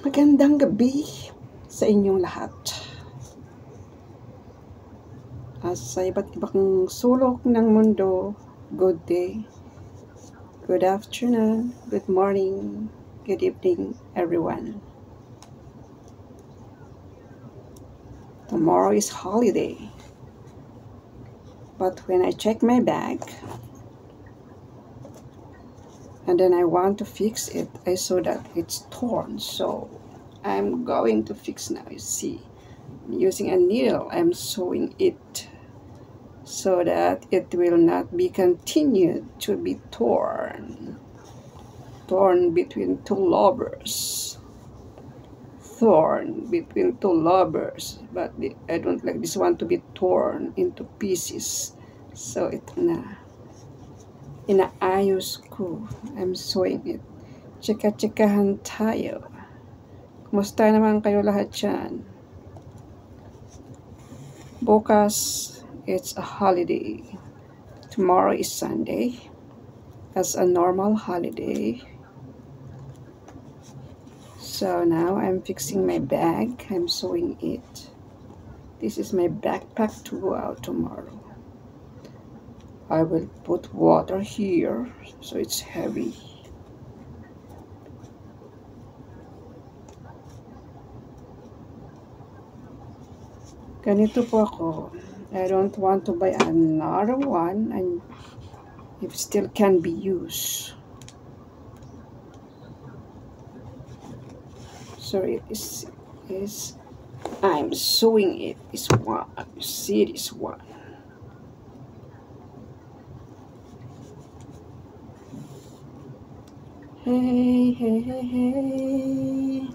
Magandang gabi sa inyong lahat. Sa iba't ibang sulok ng mundo, good day, good afternoon, good morning, good evening, everyone. Tomorrow is holiday. But when I check my bag, and then I want to fix it, I saw that it's torn. So I'm going to fix now. You see, using a needle, I'm sewing it so that it will not be continued to be torn between two lovers, but I don't like this one to be torn into pieces. So ito na, inaayos ko. I'm sewing it. Chika-chikahan tayo. Kumusta naman kayo lahat dyan? Bukas, it's a holiday. Tomorrow is Sunday. As a normal holiday. So now I'm fixing my bag. I'm sewing it. This is my backpack to go out tomorrow. I will put water here so it's heavy. Ganito po ako. I don't want to buy another one and if still can be used. So it is I'm sewing it. This one. You see this one. Hey, hey, hey, hey.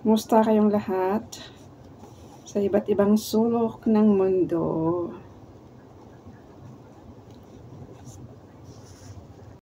Kumusta kayong lahat? Sa iba't ibang sulok ng mundo.